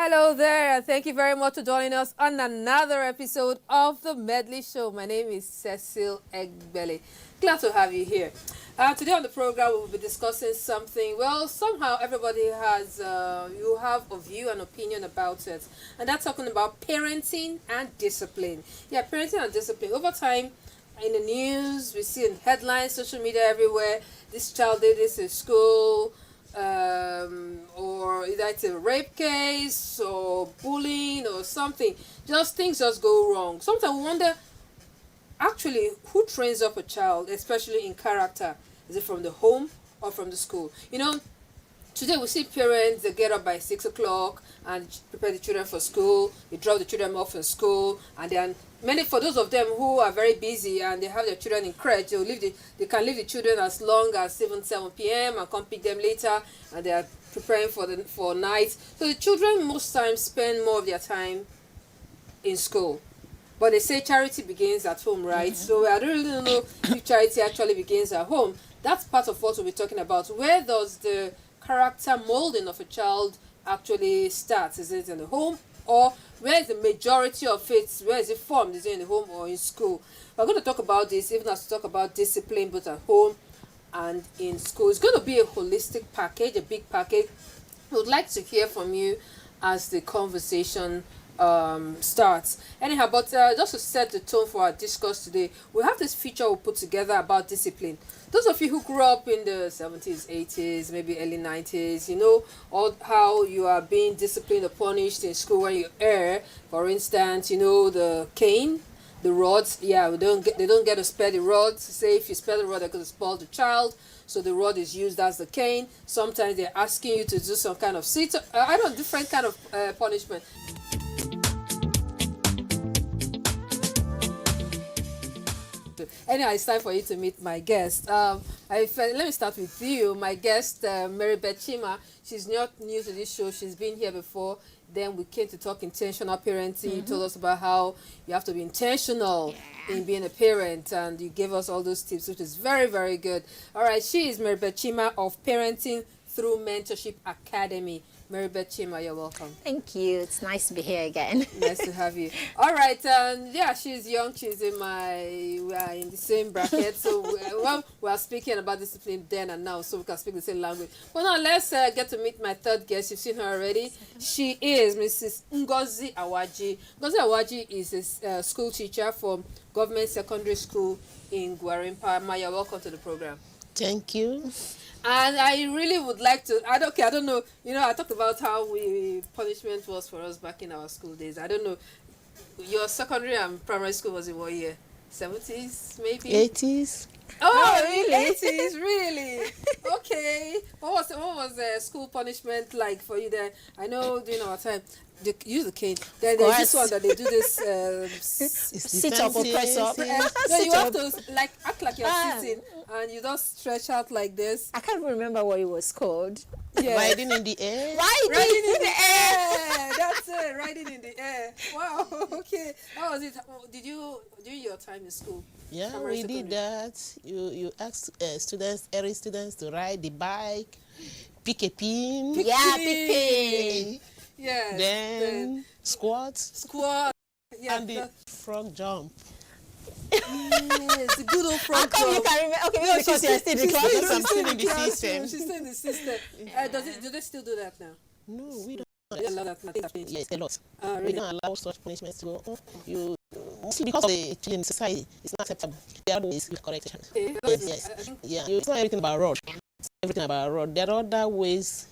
Hello there, and thank you very much for joining us on another episode of the Medley Show. My name is Cecil Egbele. Glad to have you here. Today on the program, we'll be discussing something, well, somehow everybody has, you have a view and opinion about it. And that's talking about parenting and discipline. Yeah, parenting and discipline. Over time, in the news, we see in headlines, social media everywhere, this child did this in school, or either it's a rape case or bullying or something. Just things just go wrong. Sometimes we wonder, actually, who trains up a child, especially in character? Is it from the home or from the school? You know, today we see parents, they get up by 6 o'clock and prepare the children for school. They drop the children off in school, and then for those of them who are very busy and they have their children in crèche, they can leave the children as long as 7 p.m. and come pick them later, and they are preparing for night. So the children most times spend more of their time in school. But they say charity begins at home, right? Mm-hmm. So I don't really know if charity actually begins at home. That's part of what we'll be talking about. Where does the character molding of a child actually start? Is it in the home, or where is the majority of it? Where is it formed? Is it in the home or in school? We're going to talk about this, even as we talk about discipline both at home and in school. It's going to be a holistic package, a big package. We would like to hear from you as the conversation starts. Anyhow, but just to set the tone for our discourse today, we have this feature we put together about discipline. Those of you who grew up in the 70s, 80s, maybe early 90s, you know all how you are being disciplined or punished in school when you err. For instance, you know, the cane, the rods. Yeah, they don't get to spare the rods. Say if you spare the rod, they're going to spoil the child. So the rod is used as the cane. Sometimes they're asking you to do some kind of different kind of punishment. Anyway, it's time for you to meet my guest. Let me start with you. My guest, Mary Chima. She's not new to this show. She's been here before. Then we came to talk intentional parenting. Mm-hmm. You told us about how you have to be intentional in being a parent, and you gave us all those tips, which is very, very good. All right, she is Mary Chima of Parenting Through Mentorship Academy. Mary Chima, you're welcome. Thank you. It's nice to be here again. Nice to have you. All right. She's young. She's we are in the same bracket. So we are speaking about discipline then and now, so we can speak the same language. Well, now let's get to meet my third guest. You've seen her already. She is Mrs. Ngozi Awaji. Ngozi Awaji is a school teacher from Government Secondary School in Gwarimpa. Maya, welcome to the program. Thank you. And I really would like to, I don't know, you know, I talked about how punishment was for us back in our school days. I don't know, your secondary and primary school was in what year? 70s, maybe? 80s. Oh, really? 80s, really? Okay. What was the school punishment like for you there? I know during our time, they use the cane. There's this one that they do this sit up or press up. No, you have to act like you're sitting, and you just stretch out like this. I can't remember what it was called. Yeah. Riding in the air. Riding in the air. That's it. Riding in the air. Wow. Okay. How was it? Did you during your time in school? Yeah, we did that. You ask every students to ride the bike, pick a pin. Pick pin. Yes. Then squat. Yeah. And the frog jump. Yes, the good old frog jump. You can remember. Okay, maybe because you're still in the class. She's still in the system. She's still in the system. Do they still do that now? No, we don't. They allow that now. Yes, a lot. Really? We don't allow such punishments to go. Mostly because of the children in society, it's not acceptable. There are ways to correct it. Okay. Yes. Yeah, it's not everything about rod. It's everything about rod. There are other ways.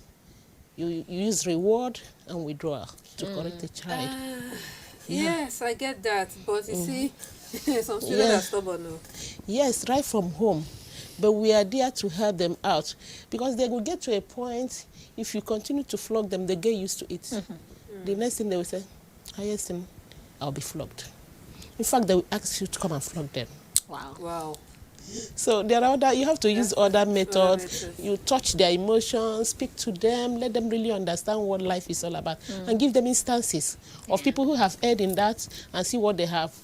You use reward and withdrawal to correct the child. Yes, I get that. But you see, some students are stubborn now. Yes, right from home. But we are there to help them out. Because they will get to a point, if you continue to flog them, they get used to it. Mm-hmm. The next thing they will say, highest thing, I'll be flogged. In fact, they will ask you to come and flog them. Wow. So there are you have to use other methods. You touch their emotions, speak to them, let them really understand what life is all about, and give them instances of people who have erred in that and see what they have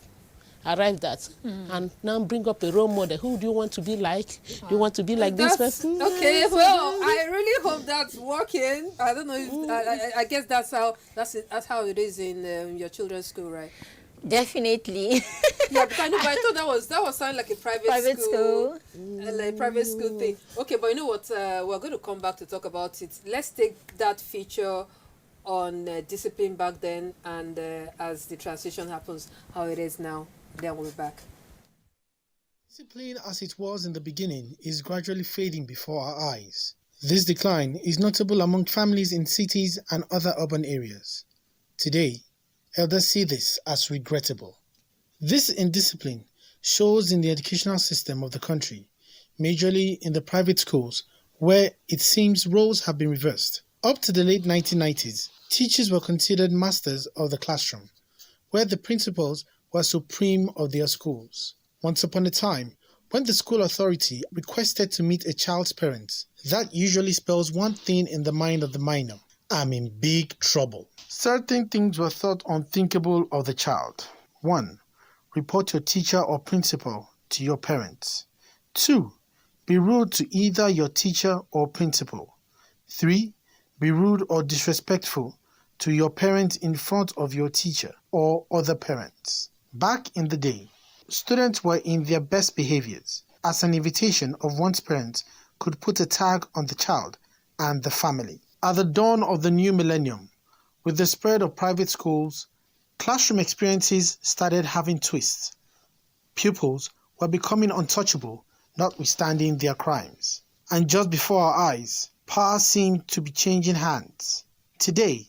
arrived at, and now bring up a role model. Who do you want to be like? Do you want to be like this person? Okay, well, I really hope that's working. I don't know if I guess that's how it is in your children's school, right? Definitely. Yeah, because I know, but I thought that was sounding like a private school. Like private school thing. Okay, but you know what? We're going to come back to talk about it. Let's take that feature on discipline back then, and as the transition happens, how it is now. Then we'll be back. Discipline as it was in the beginning is gradually fading before our eyes. This decline is notable among families in cities and other urban areas. Today, elders see this as regrettable. This indiscipline shows in the educational system of the country, majorly in the private schools, where it seems roles have been reversed. Up to the late 1990s, teachers were considered masters of the classroom, where the principals were supreme of their schools. Once upon a time, when the school authority requested to meet a child's parents, that usually spells one thing in the mind of the minor: I'm in big trouble. Certain things were thought unthinkable of the child. 1. Report your teacher or principal to your parents. 2. Be rude to either your teacher or principal. 3. Be rude or disrespectful to your parents in front of your teacher or other parents. Back in the day, students were in their best behaviors, as an invitation of one's parents could put a tag on the child and the family. At the dawn of the new millennium, with the spread of private schools, classroom experiences started having twists. Pupils were becoming untouchable, notwithstanding their crimes. And just before our eyes, power seemed to be changing hands. Today,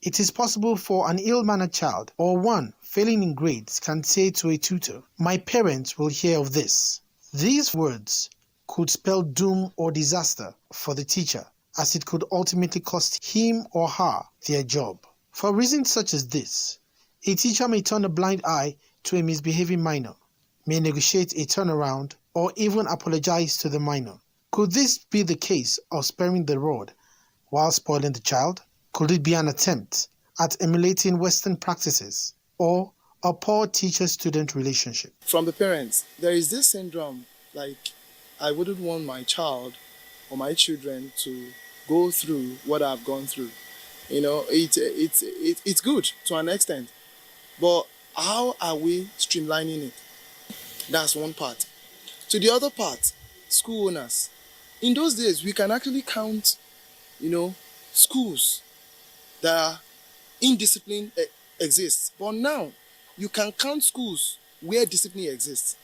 it is possible for an ill-mannered child or one failing in grades can say to a tutor, "My parents will hear of this." These words could spell doom or disaster for the teacher, as it could ultimately cost him or her their job. For reasons such as this, a teacher may turn a blind eye to a misbehaving minor, may negotiate a turnaround, or even apologize to the minor. Could this be the case of sparing the rod while spoiling the child? Could it be an attempt at emulating Western practices or a poor teacher-student relationship? From the parents, there is this syndrome, like, I wouldn't want my child or my children to go through what I've gone through. You know, it's good to an extent, but how are we streamlining it? That's one part. To the other part, school owners. In those days, we can actually count, schools that are indiscipline exists. But now, you can count schools where discipline exists.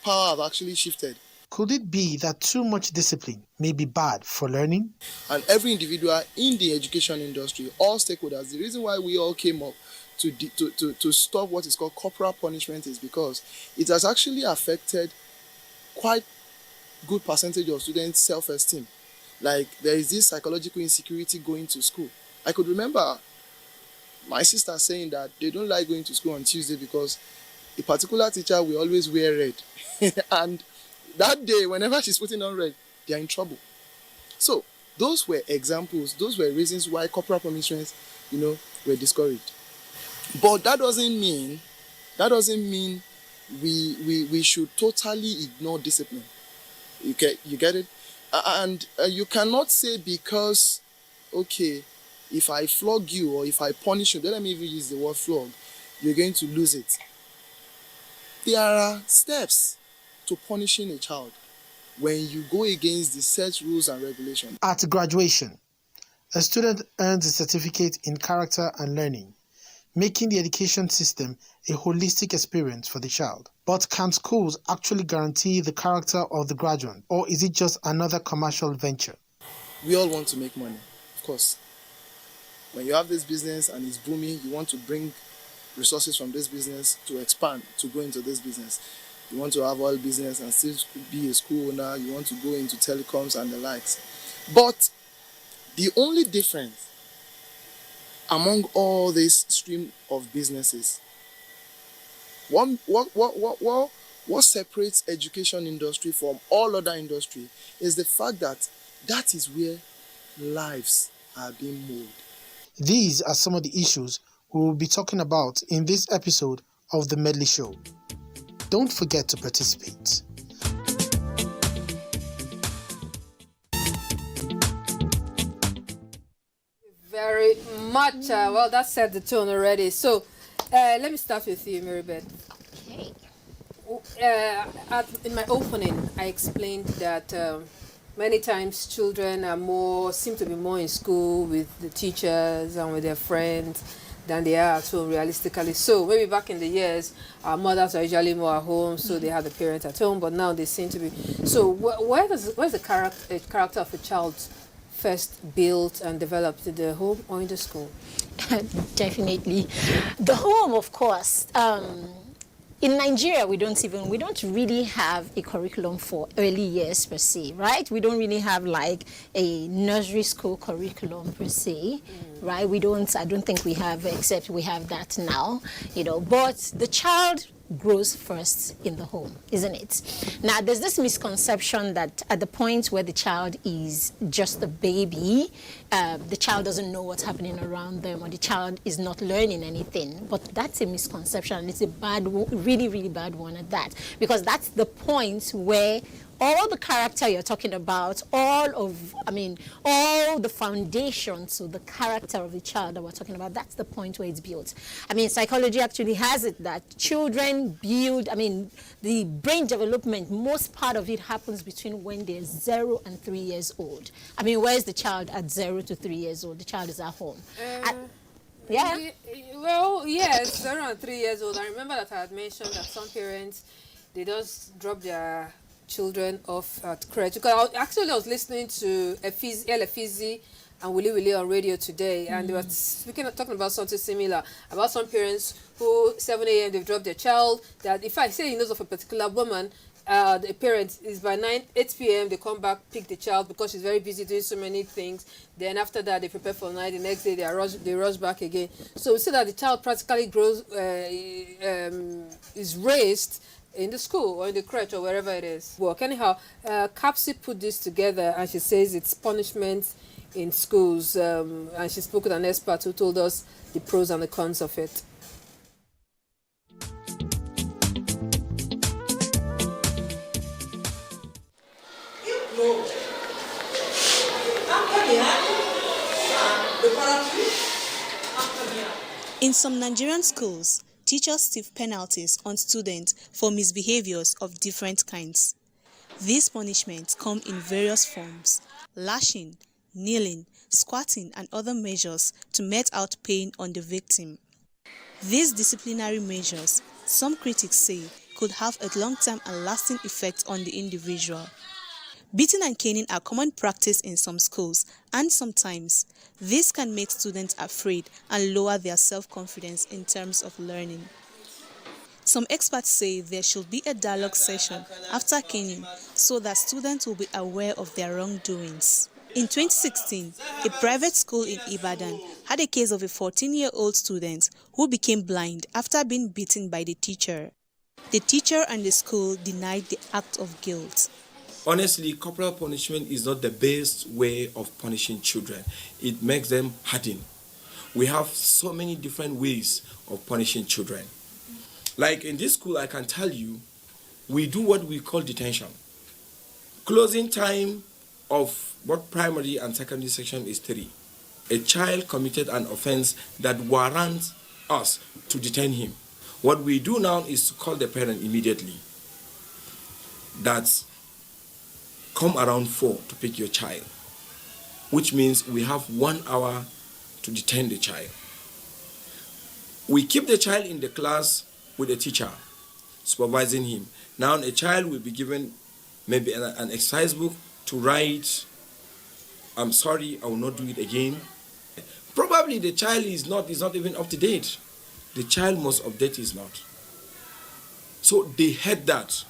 Power have actually shifted. Could it be that too much discipline may be bad for learning? And every individual in the education industry, all stakeholders, the reason why we all came up to stop what is called corporal punishment is because it has actually affected quite good percentage of students' self-esteem. Like, there is this psychological insecurity going to school. I could remember my sister saying that they don't like going to school on Tuesday because a particular teacher will always wear red. And that day, whenever she's putting on red, they are in trouble. So those were examples, those were reasons why corporal punishments, were discouraged. But that doesn't mean we should totally ignore discipline. You get it? And you cannot say because, okay, if I flog you or if I punish you, don't let me even use the word flog, you're going to lose it. There are steps to punishing a child when you go against the set rules and regulations. At graduation, a student earns a certificate in character and learning, making the education system a holistic experience for the child. But can schools actually guarantee the character of the graduate, or is it just another commercial venture? We all want to make money, of course. When you have this business and it's booming, you want to bring resources from this business to expand, to go into this business. You want to have oil business and still be a school owner. You want to go into telecoms and the likes. But the only difference among all this stream of businesses, what separates education industry from all other industry is the fact that that is where lives are being molded. These are some of the issues we will be talking about in this episode of the Medley Show. Don't forget to participate. Very much. Well, that set the tone already. So, let me start with you, Maribeth. Okay. In my opening, I explained that many times children seem to be more in school with the teachers and with their friends than they are at home realistically. So maybe back in the years, our mothers are usually more at home, so they have the parents at home, but now they seem to be. So where's the character of a child first built and developed, in the home or in the school? Definitely. The home, of course. In Nigeria, we don't really have a curriculum for early years per se, right? We don't really have like a nursery school curriculum per se, right? I don't think we have, except we have that now, but the child grows first in the home, isn't it? Now, there's this misconception that at the point where the child is just a baby, the child doesn't know what's happening around them, or the child is not learning anything. But that's a misconception, and it's a really, really bad one at that, because that's the point where all the character you're talking about, all the foundations of the character of the child that we're talking about, that's the point where it's built. Psychology actually has it that children build, the brain development, most part of it happens between when they're 0 and 3 years old. Where's the child at 0 to 3 years old? The child is at home. Yeah. Well, yes, 0 and 3 years old. I remember that I had mentioned that some parents, they just drop their children off at crèche, because I was listening to Efizi and Willy Willy on radio today, and they were talking about something similar, about some parents who 7 a.m. they've dropped their child, that if I say he knows of a particular woman, the parent is by 8 p.m. they come back, pick the child because she's very busy doing so many things. Then after that they prepare for the night, the next day they rush back again. So we see that the child practically grows, is raised in the school or in the crèche or wherever it is. Work. Anyhow, Capsi put this together, and she says it's punishment in schools, and she spoke with an expert who told us the pros and the cons of it. In some Nigerian schools, teachers stiff penalties on students for misbehaviors of different kinds. These punishments come in various forms: lashing, kneeling, squatting, and other measures to met out pain on the victim. These disciplinary measures, some critics say, could have a long-term and lasting effect on the individual. Beating and caning are common practice in some schools, and sometimes this can make students afraid and lower their self-confidence in terms of learning. Some experts say there should be a dialogue session after caning so that students will be aware of their wrongdoings. In 2016, a private school in Ibadan had a case of a 14-year-old student who became blind after being beaten by the teacher. The teacher and the school denied the act of guilt. Honestly, corporal punishment is not the best way of punishing children. It makes them harden. We have so many different ways of punishing children. Like in this school, I can tell you, we do what we call detention. Closing time of both primary and secondary section is 3. A child committed an offense that warrants us to detain him. What we do now is to call the parent immediately. That's come around 4 to pick your child, which means we have 1 hour to detain the child. We keep the child in the class with a teacher supervising him. Now a child will be given maybe an exercise book to write, "I'm sorry, I will not do it again." Probably the child is not even up to date. The child must update his lot. So they had that.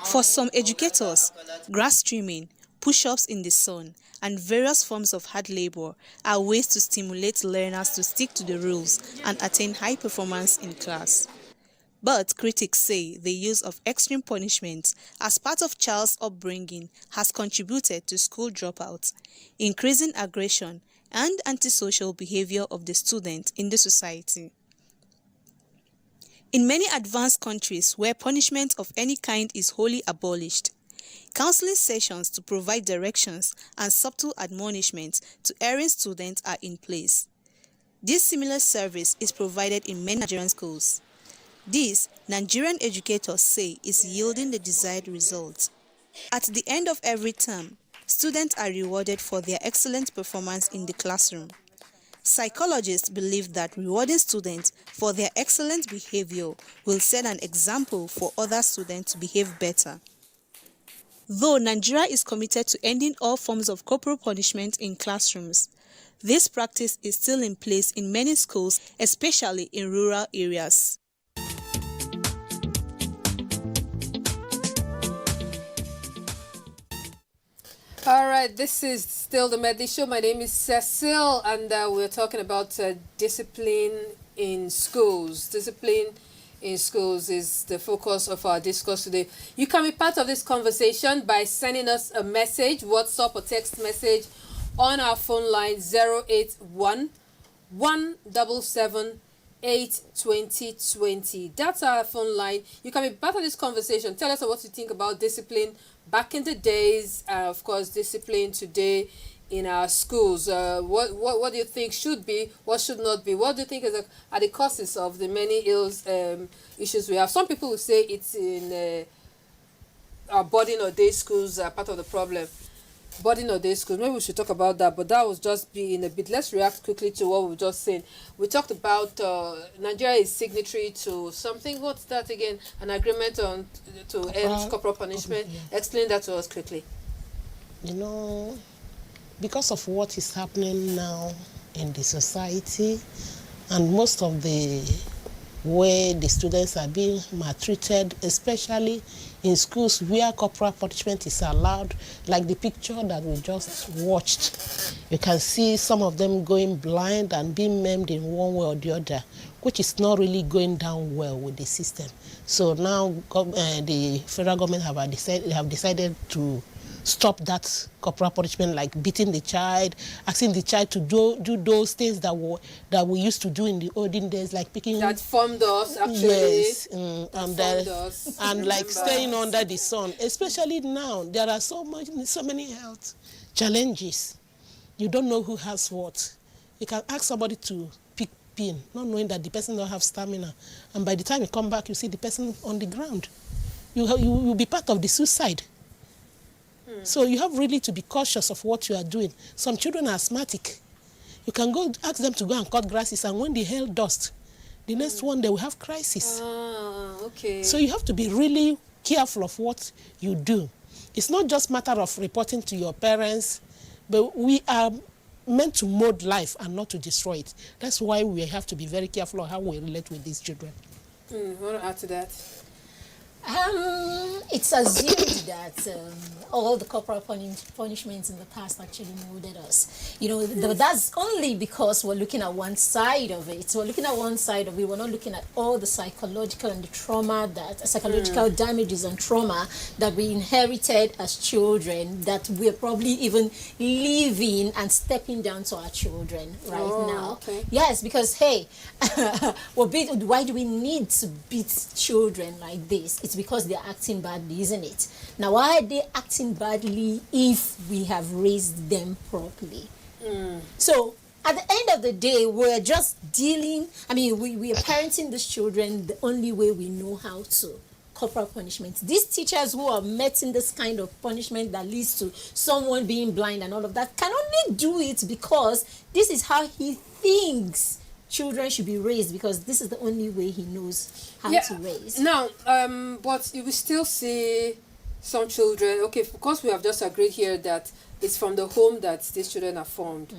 For some educators, grass trimming, push-ups in the sun, and various forms of hard labor are ways to stimulate learners to stick to the rules and attain high performance in class. But critics say the use of extreme punishments as part of child's upbringing has contributed to school dropouts, increasing aggression and antisocial behavior of the students in the society. In many advanced countries where punishment of any kind is wholly abolished, counseling sessions to provide directions and subtle admonishments to erring students are in place. This similar service is provided in many Nigerian schools. This, Nigerian educators say, is yielding the desired results. At the end of every term, students are rewarded for their excellent performance in the classroom. Psychologists believe that rewarding students for their excellent behavior will set an example for other students to behave better. Though Nigeria is committed to ending all forms of corporal punishment in classrooms, this practice is still in place in many schools, especially in rural areas. All right, this is still the Medley Show. My name is Cecile, and we're talking about discipline in schools. Discipline in schools is the focus of our discourse today. You can be part of this conversation by sending us a message, WhatsApp or text message on our phone line 081 177 82020. That's our phone line. You can be part of this conversation. Tell us what you think about discipline back in the days, of course, discipline today in our schools. What do you think should be, what should not be? What do you think are the causes of the many issues we have? Some people will say it's in our boarding or day schools are part of the problem. Boarding or day schools, maybe we should talk about that, but that was just being a bit. Let's react quickly to what we've just said. We talked about Nigeria is signatory to something. What's that again? An agreement on to end corporal punishment. Yes. Explain that to us quickly. You know, because of what is happening now in the society, and most of the way the students are being maltreated, especially in schools where corporal punishment is allowed, like the picture that we just watched. You can see some of them going blind and being maimed in one way or the other, which is not really going down well with the system. So now the federal government have decided to stop that corporal punishment, like beating the child, asking the child to do those things that we used to do in the olden days, like picking. That formed us, actually. Yes, and like Remember. staying under the sun. Especially now, there are so many health challenges. You don't know who has what. You can ask somebody to pick pin, not knowing that the person don't have stamina, and by the time you come back, you see the person on the ground. You'll be part of the suicide. So you have really to be cautious of what you are doing. Some children are asthmatic. You can go ask them to go and cut grasses, and when they hail dust, the next one they will have crisis. Okay. So you have to be really careful of what you do. It's not just a matter of reporting to your parents, but we are meant to mold life and not to destroy it. That's why we have to be very careful of how we relate with these children. Want to add to that? It's assumed that all the corporal punishments in the past actually molded us. You know, that's only because we're looking at one side of it. We're looking at one side of it. We're not looking at all the psychological and the trauma psychological damages and trauma that we inherited as children, that we're probably even living and stepping down to our children now. Okay. Yes, because hey, why do we need to beat children like this? It's because they're acting badly, isn't it? Now, why are they acting badly if we have raised them properly? So, at the end of the day, we're just dealing, we are parenting these children the only way we know how to. Corporal punishment. These teachers who are meting this kind of punishment that leads to someone being blind and all of that can only do it because this is how he thinks children should be raised, because this is the only way he knows how to raise. Now, but you will still see some children, okay, because we have just agreed here that it's from the home that these children are formed.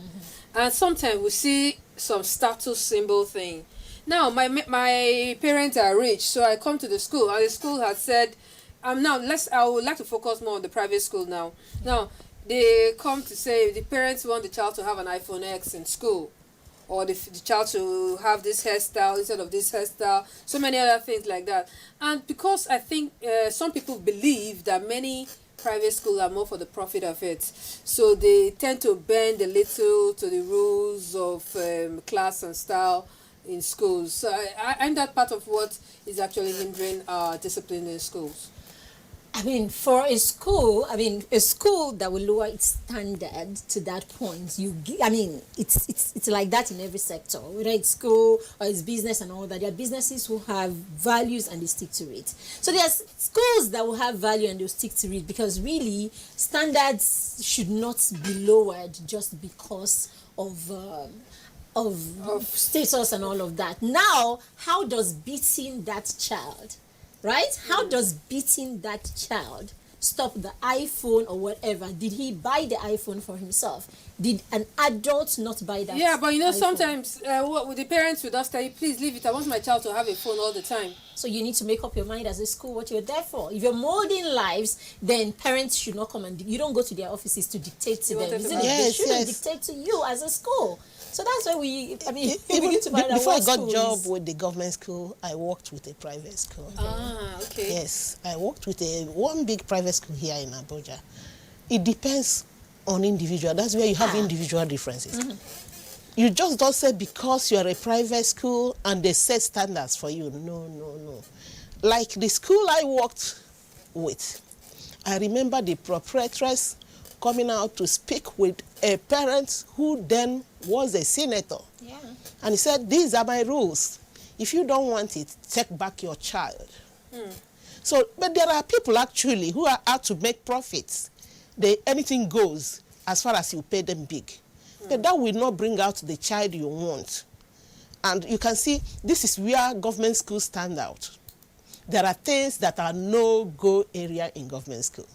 And sometimes we see some status symbol thing. Now, my parents are rich, so I come to the school, and the school has said, I would like to focus more on the private school now. Now, they come to say the parents want the child to have an iPhone X in school, or the child to have this hairstyle instead of this hairstyle, so many other things like that. And because I think some people believe that many private schools are more for the profit of it, so they tend to bend a little to the rules of class and style in schools. So and that part of what is actually hindering discipline in schools. I mean, for a school, a school that will lower its standard to that point, it's like that in every sector, whether it's school or it's business and all that. There are businesses who have values and they stick to it. So there's schools that will have value and they'll stick to it, because really standards should not be lowered just because of status and all of that. Now, how does beating that child, right? How does beating that child stop the iPhone or whatever? Did he buy the iPhone for himself? Did an adult not buy that? Yeah, but iPhone? sometimes what with the parents would just tell you, please leave it. I want my child to have a phone all the time. So you need to make up your mind as a school what you're there for. If you're molding lives, then parents should not come and you don't go to their offices to dictate to them. They shouldn't dictate to you as a school. So that's why even before I got job with the government school, I worked with a private school. Okay. Yes, I worked with one big private school here in Abuja. It depends on individual. That's where you have individual differences. You just don't say because you're a private school and they set standards for you. No. Like the school I worked with, I remember the proprietress coming out to speak with a parent who then was a senator. Yeah. And he said, these are my rules. If you don't want it, take back your child. So, but there are people actually who are out to make profits. Anything goes as far as you pay them big. But that will not bring out the child you want. And you can see this is where government schools stand out. There are things that are no-go area in government school.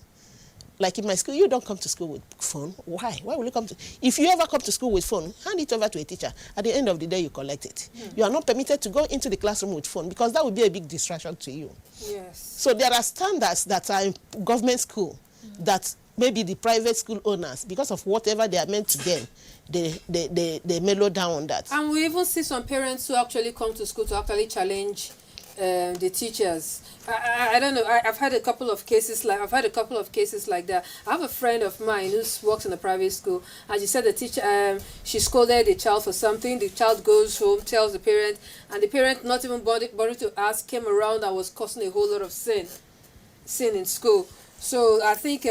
Like in my school, you don't come to school with phone. Why? Why will you come to... If you ever come to school with phone, hand it over to a teacher. At the end of the day, you collect it. You are not permitted to go into the classroom with phone because that would be a big distraction to you. Yes. So there are standards that are in government school that maybe the private school owners, because of whatever they are meant to gain, they mellow down on that. And we even see some parents who actually come to school to actually challenge the teachers. I don't know. I've had a couple of cases like that. I have a friend of mine who works in a private school, and she said the teacher she scolded the child for something. The child goes home, tells the parent, and the parent, not even bothered to ask, came around and was causing a whole lot of sin in school. So I think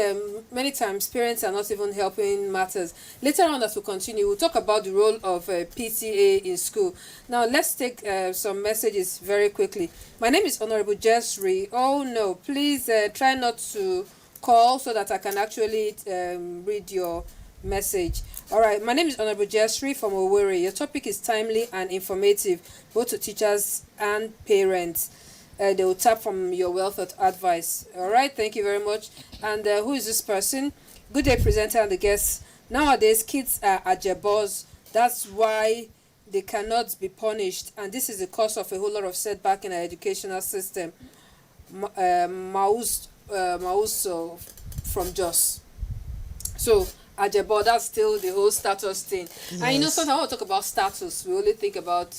many times parents are not even helping matters. Later on, as we continue, we'll talk about the role of PTA in school. Now, let's take some messages very quickly. My name is Honorable Jesri. Oh, no, please try not to call so that I can actually read your message. All right, my name is Honorable Jesri from Owerri. Your topic is timely and informative, both to teachers and parents. They will tap from your wealth of advice. All right, thank you very much. And who is this person? Good day, presenter and the guests. Nowadays, kids are ajebos. That's why they cannot be punished. And this is the cause of a whole lot of setback in our educational system. Mauso from Jos. So, ajebo, that's still the whole status thing. Yes. And sometimes when we talk about status, we only think about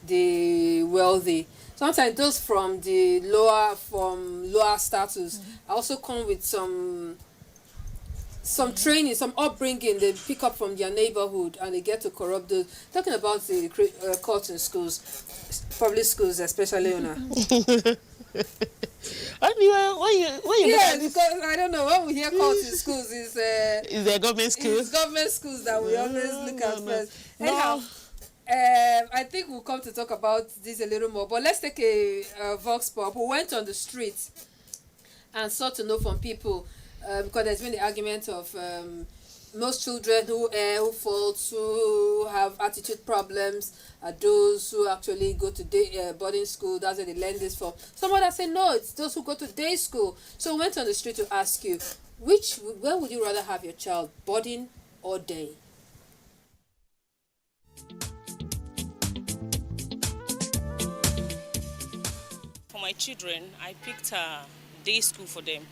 the wealthy. Sometimes those from lower status also come with some training, some upbringing they pick up from their neighborhood, and they get to corrupt those. Talking about the courts in schools, public schools especially, because I don't know, when we hear courts in schools, is the government schools? It's government schools that we always look at first. Anyhow, I think we'll come to talk about this a little more, but let's take a vox pop. We went on the street and sought to know from people, because there's been the argument of most children who fall, who have attitude problems, are those who actually go to boarding school. That's where they learn this from. Some others say no, it's those who go to day school. So we went on the street to ask you, where would you rather have your child, boarding or day? For my children, I picked a day school for them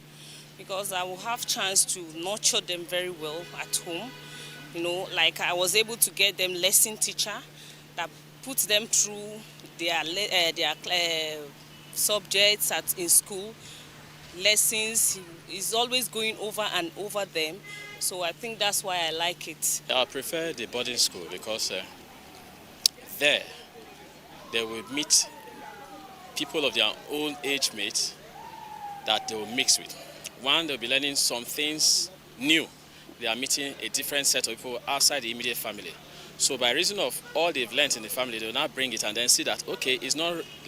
because I will have chance to nurture them very well at home. Like I was able to get them lesson teacher that puts them through their subjects in school. Lessons is always going over and over them. So I think that's why I like it. I prefer the boarding school because there they will meet people of their own age mates that they will mix with. One, they'll be learning some things new. They are meeting a different set of people outside the immediate family. So by reason of all they've learned in the family, they will now bring it and then see that, okay,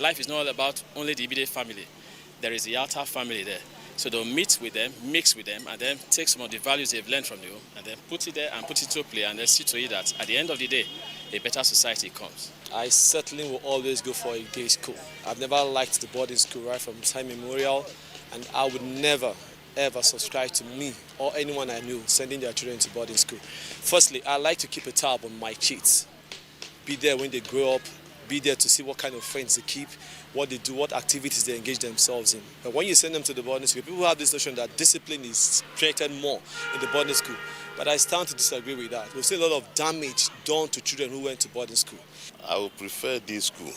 life is not all about only the immediate family. There is the outer family there. So they'll meet with them, mix with them, and then take some of the values they've learned from you, and then put it there and put it to play, and then see to it that at the end of the day, a better society comes. I certainly will always go for a day school. I've never liked the boarding school right from time immemorial, and I would never, ever subscribe to me or anyone I knew sending their children to boarding school. Firstly, I like to keep a tab on my kids. Be there when they grow up, be there to see what kind of friends they keep, what they do, what activities they engage themselves in. But when you send them to the boarding school, people have this notion that discipline is created more in the boarding school. But I stand to disagree with that. We've seen a lot of damage done to children who went to boarding school. I would prefer day school.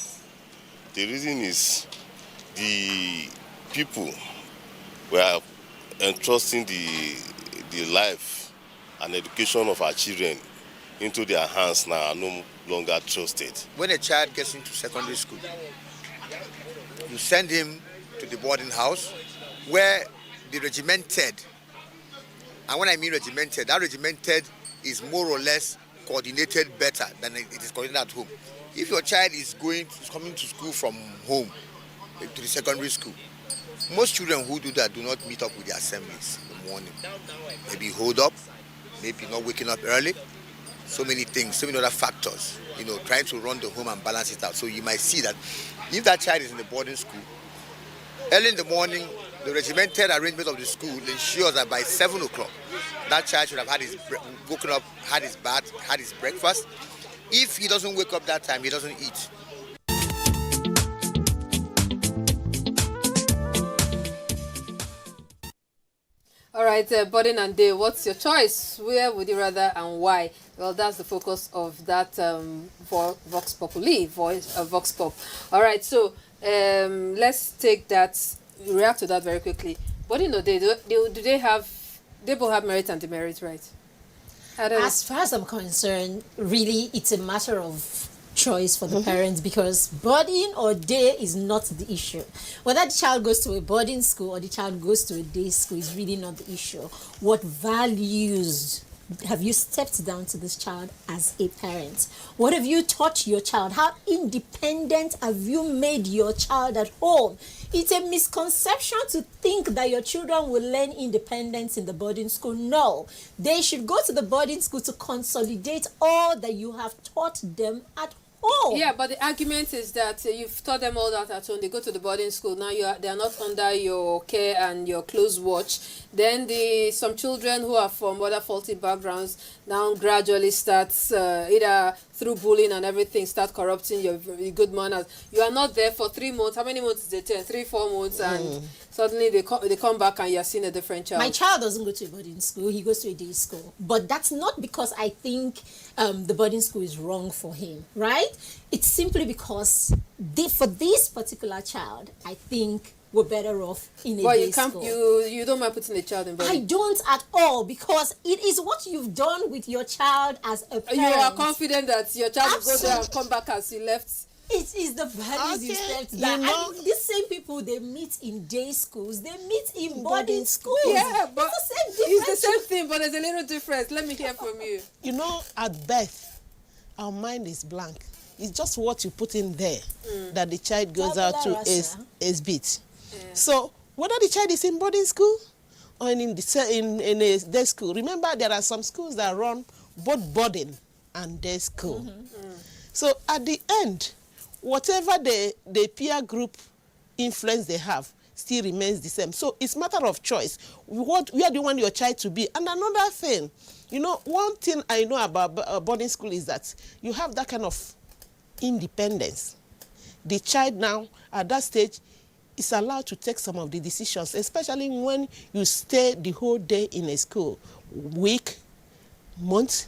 The reason is the people were entrusting the life and education of our children into their hands now are no longer trusted. When a child gets into secondary school, you send him to the boarding house where the regimented, and when I mean regimented, that regimented is more or less coordinated better than it is coordinated at home. If your child is coming to school from home to the secondary school, most children who do that do not meet up with the assemblies in the morning. Maybe hold up, maybe not waking up early. So many things, so many other factors, trying to run the home and balance it out. So you might see that if that child is in the boarding school, early in the morning, the regimented arrangement of the school ensures that by 7 o'clock, that child should have woken up, had his bath, had his breakfast. If he doesn't wake up that time, he doesn't eat. All right, boarding and day, what's your choice? Where would you rather and why? Well, that's the focus of that Vox Populi, Vox Pop. All right, so let's take that, react to that very quickly. Boarding or day, they both have merit and demerit, right? As far as I'm concerned, really, it's a matter of choice for the parents, because boarding or day is not the issue. Whether the child goes to a boarding school or the child goes to a day school is really not the issue. What values have you stepped down to this child as a parent? What have you taught your child? How independent have you made your child at home? It's a misconception to think that your children will learn independence in the boarding school. No, they should go to the boarding school to consolidate all that you have taught them at home. Yeah, but the argument is that you've taught them all that at home. They go to the boarding school. Now they are not under your care and your close watch. Then some children who are from other faulty backgrounds now gradually start either through bullying and everything, start corrupting your good manners. You are not there for 3 months. How many months is it? 3-4 months, and suddenly they come back and you're seeing a different child. My child doesn't go to a boarding school. He goes to a day school. But that's not because I think the boarding school is wrong for him, right? It's simply because for this particular child, I think we're better off in a day school. You don't mind putting a child in boarding? I don't at all, because it is what you've done with your child as a parent. You are confident that your child will go there and come back as he left. It is the values you stepped down. And these same people, they meet in day schools, they meet in boarding schools. Yeah, but it's the same thing, but there's a little difference. Let me hear from you. At birth, our mind is blank. It's just what you put in there that the child goes out to is bit. Yeah. So whether the child is in boarding school or in a day school, remember there are some schools that run both boarding and day school. So at the end, whatever the peer group influence they have still remains the same. So it's a matter of choice. Where do you want your child to be? And another thing, one thing I know about boarding school is that you have that kind of independence. The child now, at that stage, is allowed to take some of the decisions, especially when you stay the whole day in a school, week, month,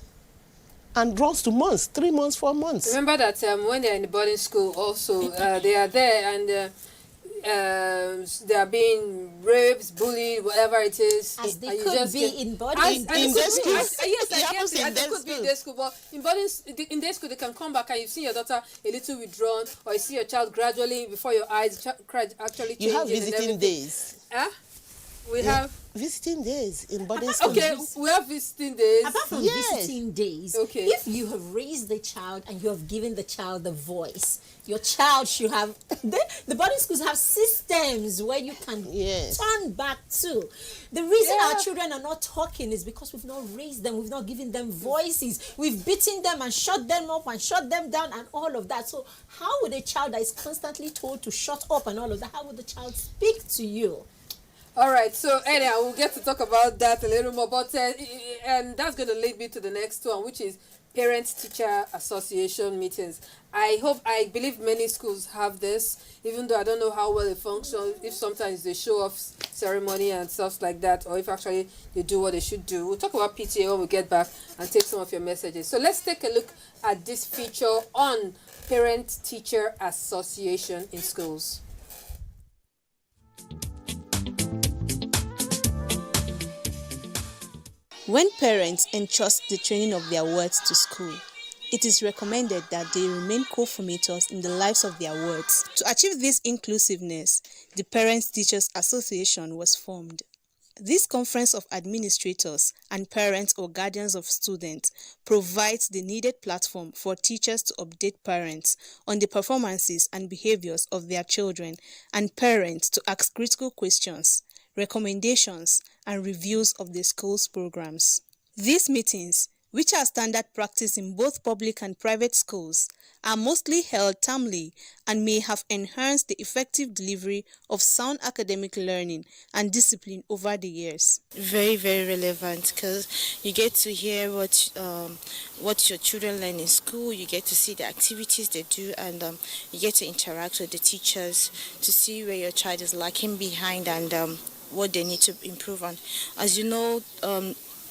and runs to months, 3 months, 4 months. Remember that when they're in the boarding school also, they are there, and they are being raped, bullied, whatever it is. As they and you could just be get- in boarding as- school. and In it day could be- school. as- Yes, It I happens guess in and day they could be in school. day school, but in day school they can come back and you see your daughter a little withdrawn, or you see your child gradually before your eyes actually changing. You have and visiting everything. days. Huh? We have Visiting days in boarding school. okay. We have visiting days. Apart from Yes. visiting days, Okay. if you have raised the child and you have given the child the voice, your child should have. The boarding schools have systems where you can Yes. turn back to. The reason Yeah. our children are not talking is because we've not raised them, we've not given them voices, we've beaten them and shut them up and shut them down and all of that. So how would a child that is constantly told to shut up and all of that, how would the child speak to you? All right, so anyhow, we'll get to talk about that a little more, but and that's going to lead me to the next one, which is parent-teacher association meetings. I believe many schools have this, even though I don't know how well it functions, if sometimes they show off ceremony and stuff like that, or if actually they do what they should do. We'll talk about PTA when we get back and take some of your messages. So let's take a look at this feature on parent-teacher association in schools. When parents entrust the training of their wards to school, it is recommended that they remain co-formators in the lives of their wards. To achieve this inclusiveness, the Parents Teachers Association was formed. This conference of administrators and parents or guardians of students provides the needed platform for teachers to update parents on the performances and behaviors of their children and parents to ask critical questions, recommendations, and reviews of the school's programs. These meetings, which are standard practice in both public and private schools, are mostly held termly and may have enhanced the effective delivery of sound academic learning and discipline over the years. Very, very relevant because you get to hear what your children learn in school, you get to see the activities they do, and you get to interact with the teachers to see where your child is lacking behind and what they need to improve on. As you know,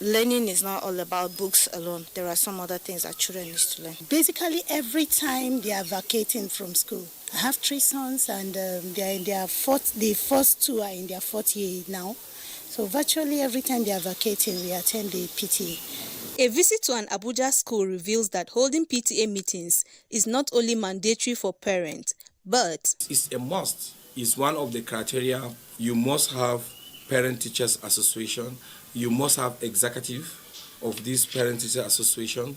learning is not all about books alone. There are some other things that children need to learn. Basically, every time they are vacating from school. I have 3 sons and they are in their the first 2 are in their 4th year now. So virtually every time they are vacating, we attend the PTA. A visit to an Abuja school reveals that holding PTA meetings is not only mandatory for parents, but It's a must. It's one of the criteria. You must have parent-teachers association. You must have executive of this parent-teacher association.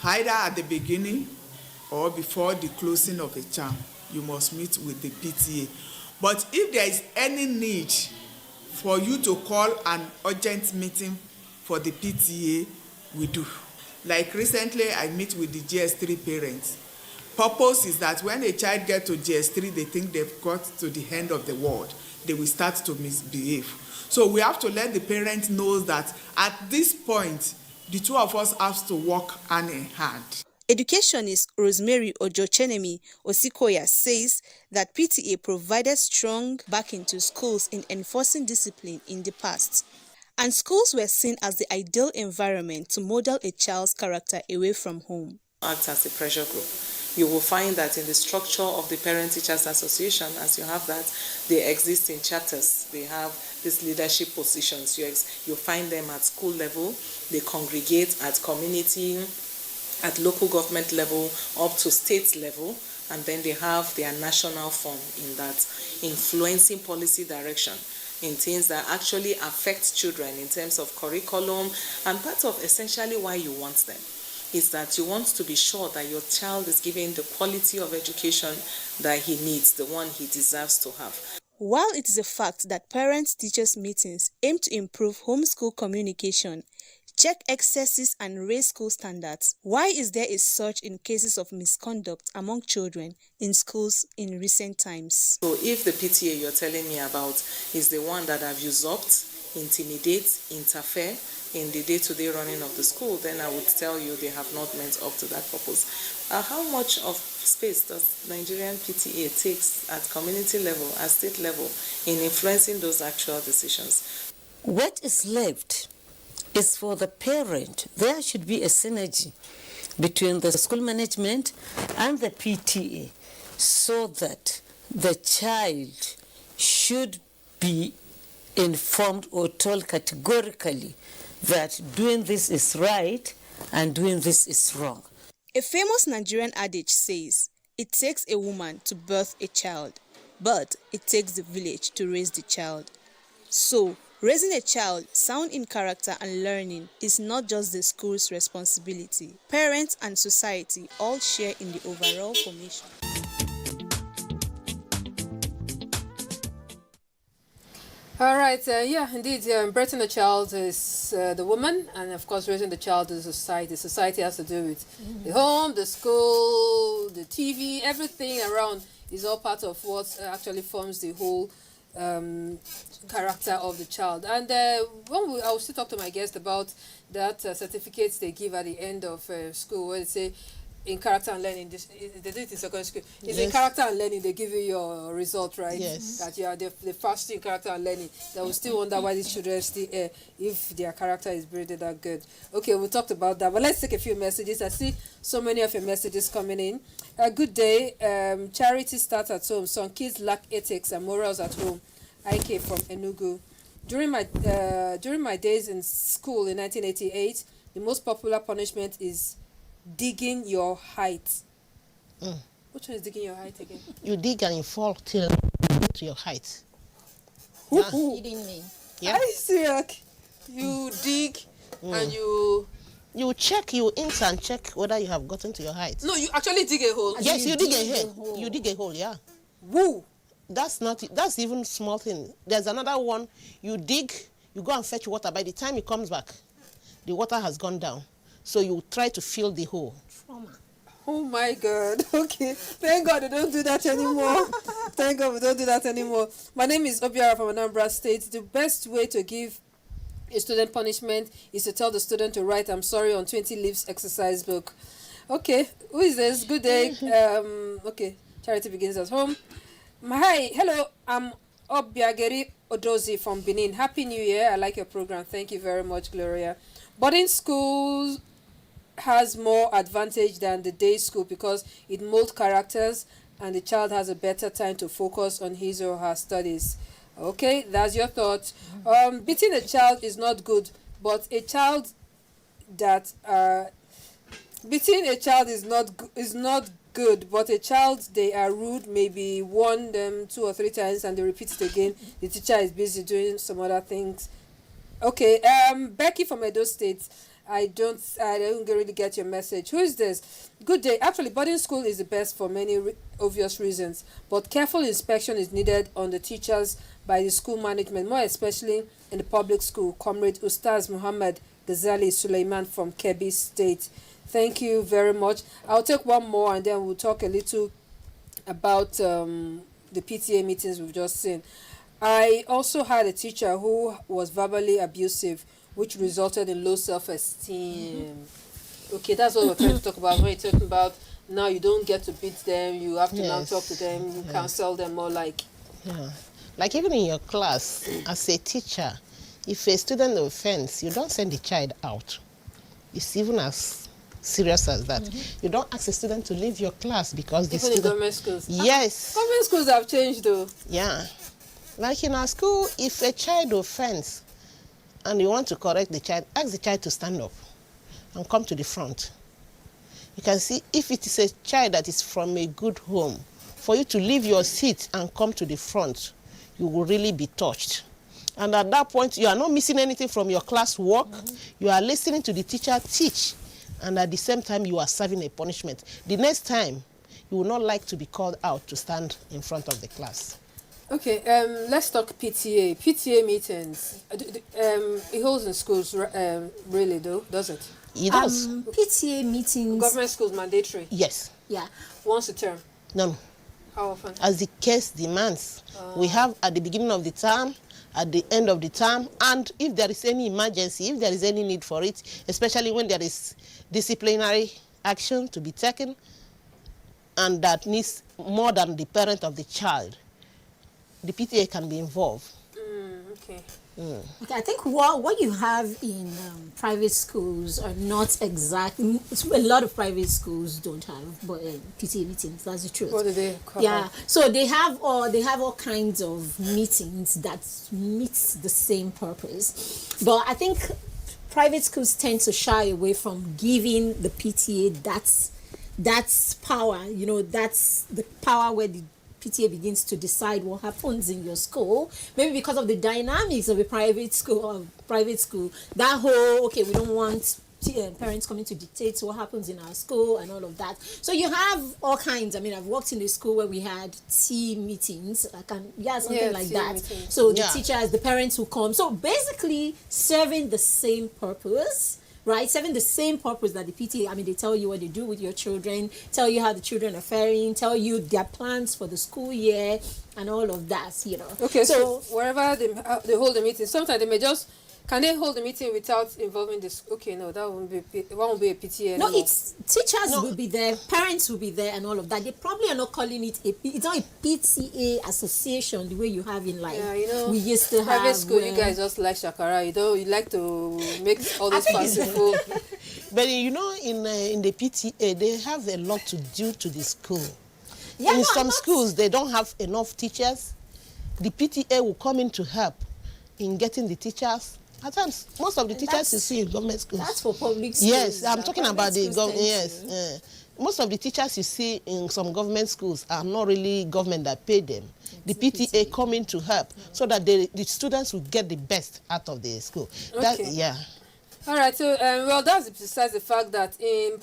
Either at the beginning or before the closing of a term, you must meet with the PTA. But if there is any need for you to call an urgent meeting for the PTA, we do. Like recently, I meet with the GS3 parents. Purpose is that when a child gets to GS3, they think they've got to the end of the world. They will start to misbehave. So we have to let the parents know that at this point, the 2 of us have to work hand in hand. educationist Rosemary Ojochenemi Osikoya says that PTA provided strong backing to schools in enforcing discipline in the past, and schools were seen as the ideal environment to model a child's character away from home. Act as a pressure group. You will find that in the structure of the Parent Teachers Association, as you have that, they exist in chapters. They have these leadership positions. You find them at school level. They congregate at community, at local government level, up to state level, and then they have their national form in that, influencing policy direction in things that actually affect children in terms of curriculum, and part of essentially why you want them is that you want to be sure that your child is given the quality of education that he needs, the one he deserves to have. While it is a fact that parent-teachers meetings aim to improve homeschool communication, check excesses and raise school standards, why is there a surge in cases of misconduct among children in schools in recent times? So if the PTA you're telling me about is the one that have usurped, intimidate, interfere in the day-to-day running of the school, then I would tell you they have not met up to that purpose. How much of space does Nigerian PTA takes at community level, at state level, in influencing those actual decisions? What is left is for the parent. There should be a synergy between the school management and the PTA so that the child should be informed or told categorically that doing this is right and doing this is wrong. A famous Nigerian adage says, "It takes a woman to birth a child, but it takes the village to raise the child." So, raising a child sound in character and learning is not just the school's responsibility. Parents and society all share in the overall formation. All right, yeah, indeed. Birthing a child is the woman, and of course, raising the child is society. Society has to do with the home, the school, the TV, everything around is all part of what actually forms the whole character of the child. And I will still talk to my guest about that certificates they give at the end of school, where they say, in character and learning, they do it in secondary school. It's in character and learning, they give you your result, right? Yes. That you are the first in character and learning. They will still wonder why these children still if their character is really that good. Okay, we talked about that, but let's take a few messages. I see so many of your messages coming in. Good day. Charity starts at home. Some kids lack ethics and morals at home. IK from Enugu. During my days in school in 1988, the most popular punishment is digging your height. Which one is digging your height again? You dig and you fall till to your height. Yeah. Kidding me? Yeah. I see. You dig and you check, you ins and check whether you have gotten to your height. No, you actually dig a hole. Yes, you dig a hole. You dig a hole, yeah. Woo! That's even small thing. There's another one. You dig, you go and fetch water. By the time it comes back, the water has gone down. So you try to fill the hole. Trauma. Oh my God. Okay. Thank God we don't do that anymore. Thank God we don't do that anymore. My name is Obiara from Anambra State. The best way to give a student punishment is to tell the student to write "I'm sorry" on 20 leaves exercise book. Okay. Who is this? Good day. Okay. Charity begins at home. Hi. Hello. I'm Obiageri Odozi from Benin. Happy New Year. I like your program. Thank you very much, Gloria. Boarding schools has more advantage than the day school because it molds characters and the child has a better time to focus on his or her studies. Okay, that's your thought. Beating a child is not good, but a child that beating a child is not good, but a child they are rude, maybe warn them 2 or 3 times and they repeat it again. The teacher is busy doing some other things. Okay, Becky from Edo State. I don't really get your message. Who is this? Good day. Actually, boarding school is the best for many obvious reasons, but careful inspection is needed on the teachers by the school management, more especially in the public school. Comrade Ustaz Muhammad Ghazali Suleiman from Kebbi State. Thank you very much. I'll take one more and then we'll talk a little about the PTA meetings we've just seen. I also had a teacher who was verbally abusive, which resulted in low self-esteem. Okay, that's what we're trying to talk about. When you're talking about now you don't get to beat them, you have to now talk to them, you counsel them more like... Yeah. Like even in your class, as a teacher, if a student offends, you don't send the child out. It's even as serious as that. You don't ask a student to leave your class because the even in government schools? Yes. Government schools have changed though. Yeah. Like in our school, if a child offends and you want to correct the child, ask the child to stand up and come to the front. You can see if it is a child that is from a good home, for you to leave your seat and come to the front, you will really be touched. And at that point, you are not missing anything from your class work. You are listening to the teacher teach, and at the same time, you are serving a punishment. The next time, you will not like to be called out to stand in front of the class. Okay, let's talk PTA. PTA meetings. It holds in schools, really, though, does it? It does. PTA meetings. Government schools mandatory. Yes. Yeah. Once a term. No. How often? As the case demands. We have at the beginning of the term, at the end of the term, and if there is any emergency, if there is any need for it, especially when there is disciplinary action to be taken, and that needs more than the parent of the child, the PTA can be involved. Okay. Okay, I think what you have in private schools are not exactly. A lot of private schools don't have, but PTA meetings. That's the truth. What do they cover? Yeah, so they have all kinds of meetings that meet the same purpose, but I think private schools tend to shy away from giving the PTA that's power. That's the power where the PTA begins to decide what happens in your school. Maybe because of the dynamics of a private school. That whole we don't want parents coming to dictate what happens in our school and all of that. So you have all kinds. I mean, I've worked in a school where we had tea meetings, something like tea that. meetings. So the teachers, the parents who come. So basically serving the same purpose. Right, serving the same purpose that the PTA. I mean, they tell you what they do with your children, tell you how the children are faring, tell you their plans for the school year, and all of that. Okay, so wherever they hold the meeting, sometimes they may just. Can they hold the meeting without involving this? Okay, no, that won't be a PTA anymore. No, it's teachers will be there, parents will be there, and all of that. They probably are not calling it it's not a PTA association the way you have in life. Yeah, we used to private have school. You guys just like shakara. You like to make all those fanciful. But in the PTA, they have a lot to do to the school. Yeah, in some schools, they don't have enough teachers. The PTA will come in to help in getting the teachers. At times, most of the teachers you see in government schools. That's for public schools. Yes, I'm talking about the government. Yes, most of the teachers you see in some government schools are not really government that pay them. The PTA come in to help so that the students will get the best out of the school. Okay. All right. So, that's besides the fact that in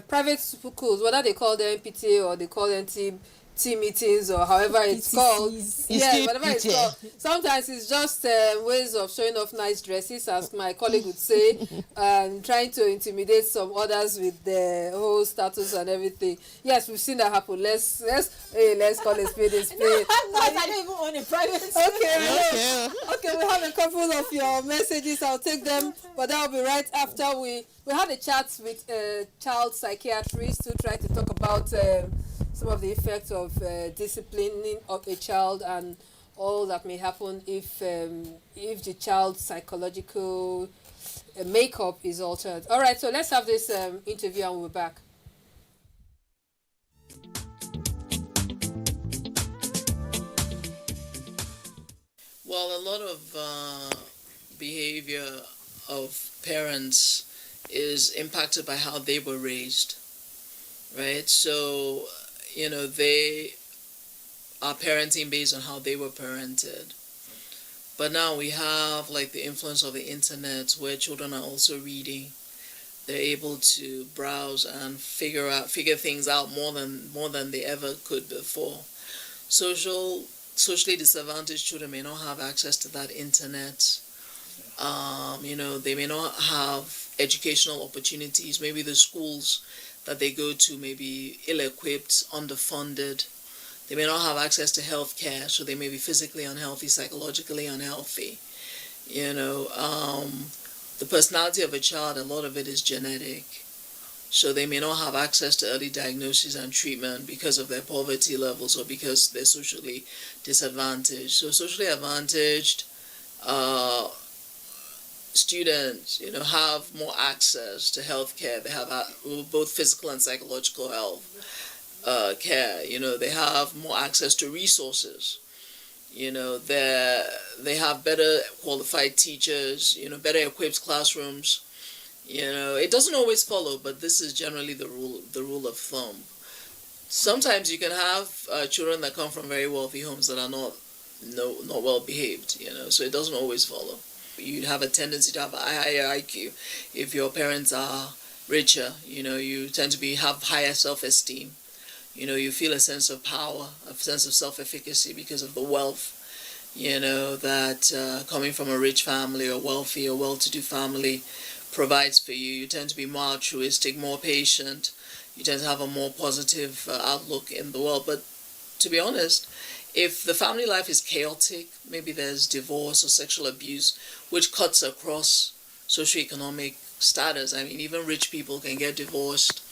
private schools, whether they call them PTA or they call them tea meetings or however it's called, whatever it's called. Sometimes it's just ways of showing off nice dresses, as my colleague would say, and trying to intimidate some others with the whole status and everything. Yes, we've seen that happen. Let's call it spade a spade. No, I don't even own a private school. Okay, we have a couple of your messages. I'll take them, but that will be right after we had a chat with a child psychiatrist to try to talk about some of the effects of disciplining of a child and all that may happen if the child's psychological makeup is altered. All right, so let's have this interview and we'll be back. Well, a lot of behavior of parents is impacted by how they were raised, right? So they are parenting based on how they were parented. But now we have the influence of the internet where children are also reading. They're able to browse and figure things out more than they ever could before. Socially disadvantaged children may not have access to that internet. They may not have educational opportunities. Maybe the schools that they go to may be ill-equipped, underfunded. They may not have access to health care, so they may be physically unhealthy, psychologically unhealthy. The personality of a child, a lot of it is genetic. So they may not have access to early diagnosis and treatment because of their poverty levels or because they're socially disadvantaged. So socially advantaged students, have more access to health care. They have both physical and psychological health care. They have more access to resources. They have better qualified teachers, better equipped classrooms. It doesn't always follow, but this is generally the rule of thumb. Sometimes you can have children that come from very wealthy homes that are not well behaved, so it doesn't always follow. You have a tendency to have a higher IQ if your parents are richer. You tend to have higher self-esteem. You feel a sense of power, a sense of self-efficacy because of the wealth. That coming from a rich family or wealthy or well-to-do family provides for you. You tend to be more altruistic, more patient. You tend to have a more positive outlook in the world. But to be honest, if the family life is chaotic, maybe there's divorce or sexual abuse, which cuts across socioeconomic status. I mean, even rich people can get divorced.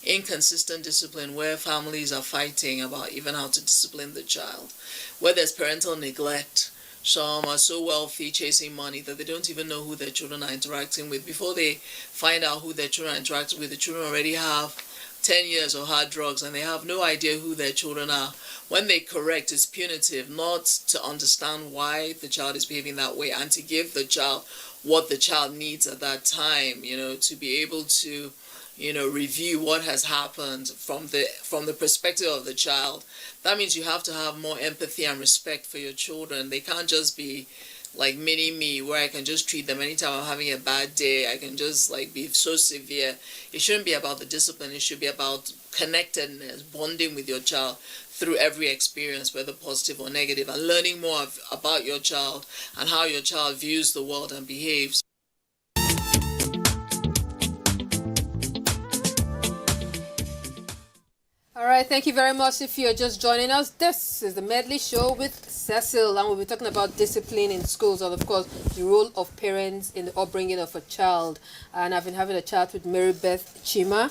Inconsistent discipline where families are fighting about even how to discipline the child. Where there's parental neglect, Some are so wealthy chasing money that they don't even know who their children are interacting with. Before they find out who their children are interacting with, the children already have 10 years of hard drugs and they have no idea who their children are. When they correct, it's punitive, not to understand why the child is behaving that way and to give the child what the child needs at that time, to be able to, review what has happened from the perspective of the child. That means you have to have more empathy and respect for your children. They can't just be like mini me, where I can just treat them anytime I'm having a bad day. I can just be so severe. It shouldn't be about the discipline. It should be about connectedness, bonding with your child through every experience, whether positive or negative, and learning more about your child and how your child views the world and behaves. All right, thank you very much if you're just joining us. This is the Medley Show with Cecil, and we'll be talking about discipline in schools and, of course, the role of parents in the upbringing of a child. And I've been having a chat with Mary Beth Chima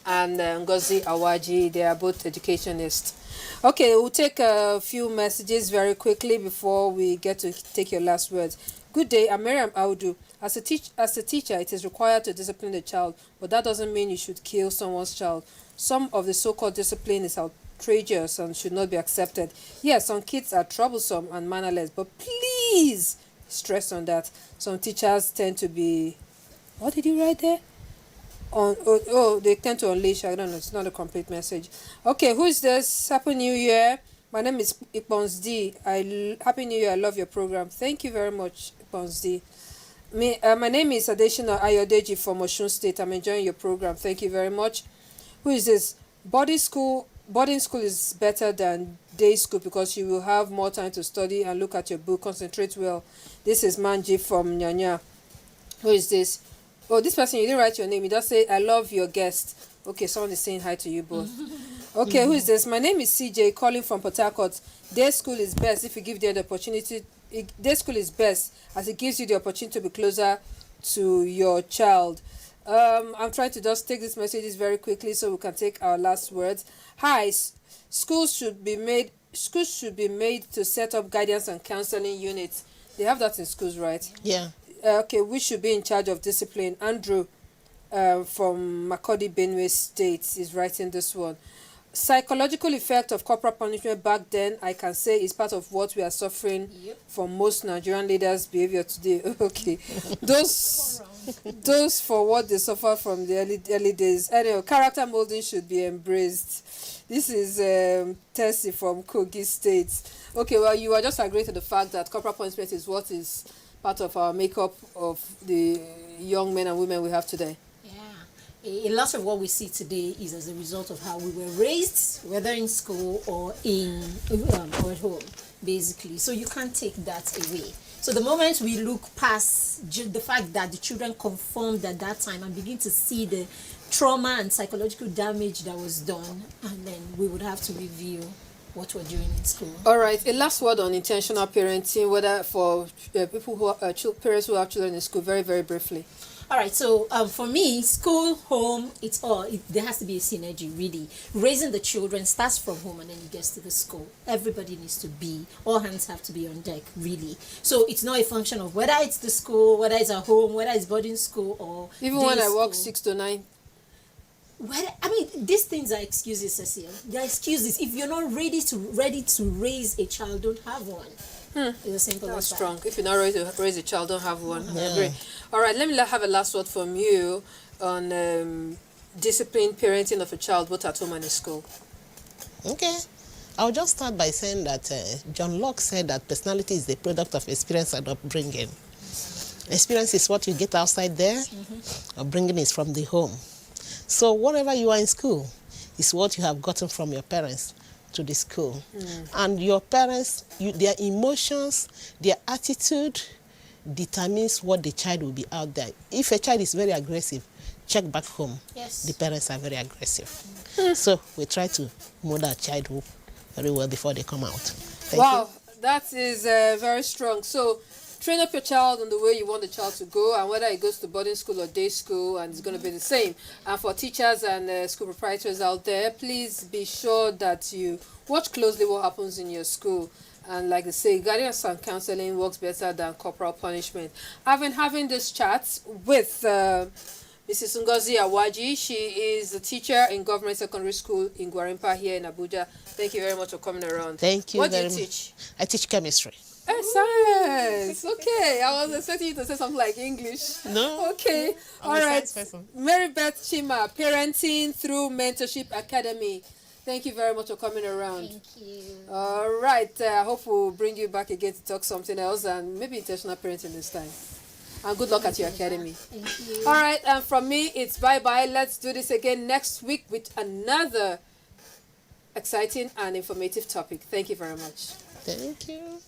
and Ngozi Awaji. They are both educationists. Okay, we'll take a few messages very quickly before we get to take your last words. Good day, I'm Miriam Audu. As a teacher, it is required to discipline the child, but that doesn't mean you should kill someone's child. Some of the so-called discipline is outrageous and should not be accepted. Yes, some kids are troublesome and mannerless, but please stress on that. Some teachers tend to be... What did you write there? They tend to unleash. I don't know. It's not a complete message. Okay, who is this? Happy New Year. My name is Ipons D. Happy New Year. I love your program. Thank you very much, Ipons D. My name is Adeshina Ayodeji from Osun State. I'm enjoying your program. Thank you very much. Who is this? Boarding school is better than day school because you will have more time to study and look at your book, concentrate well. This is Manji from Nyanya. Who is this? Oh, this person, you didn't write your name. You just say, I love your guest. Okay, someone is saying hi to you both. Okay, who is this? My name is CJ, calling from Port Harcourt. Day school is best if you give them the opportunity. Day school is best as it gives you the opportunity to be closer to your child. I'm trying to just take these messages very quickly so we can take our last words. Hi, schools should be made to set up guidance and counseling units. They have that in schools, right? Yeah. Okay, we should be in charge of discipline. Andrew from Makurdi, Benue State is writing this one. Psychological effect of corporal punishment back then, I can say, is part of what we are suffering from most Nigerian leaders' behavior today. Okay, those for what they suffer from the early days. Anyway, character molding should be embraced. This is Tessie from Kogi State. Okay, well, you are just agreeing to the fact that corporal punishment is what is part of our makeup of the young men and women we have today. A lot of what we see today is as a result of how we were raised, whether in school or or at home, basically. So you can't take that away. So the moment we look past the fact that the children conformed at that time and begin to see the trauma and psychological damage that was done, and then we would have to review what we're doing in school. All right, a last word on intentional parenting, whether for people who are parents who have children in school, very, very briefly. All right, so for me, school, home, there has to be a synergy, really. Raising the children starts from home and then it gets to the school. Everybody needs to be, all hands have to be on deck, really. So it's not a function of whether it's the school, whether it's at home, whether it's boarding school or even when I work 6 to 9. Well, I mean, these things are excuses, Cecile. They're excuses. If you're not ready to raise a child, don't have one. It's as simple as that. Strong. If you're not ready to raise a child, don't have one. I agree. All right, let me have a last word from you on disciplined parenting of a child, both at home and in school. Okay. I'll just start by saying that John Locke said that personality is the product of experience and upbringing. Experience is what you get outside there. Upbringing is from the home. So whatever you are in school is what you have gotten from your parents to the school. And your parents, their emotions, their attitude determines what the child will be out there. If a child is very aggressive, check back home. Yes. The parents are very aggressive. So we try to mold our child very well before they come out. Thank you. That is very strong. So train up your child in the way you want the child to go, and whether it goes to boarding school or day school, and it's going to be the same. And for teachers and school proprietors out there, please be sure that you watch closely what happens in your school. And like they say, guidance and counseling works better than corporal punishment. I've been having this chat with Mrs. Ngozi Awaji. She is a teacher in government secondary school in Gwarimpa here in Abuja. Thank you very much for coming around. Thank you. What do you very teach? I teach chemistry. Science. Okay, I was expecting you to say something like English. No. Okay. I'm All a right. science person. Mary Beth Chima, Parenting Through Mentorship Academy. Thank you very much for coming around. Thank you. All right. I hope we'll bring you back again to talk something else and maybe intentional parenting this time. And good luck at your academy. Thank you. All right. And from me, it's bye-bye. Let's do this again next week with another exciting and informative topic. Thank you very much. Thank you.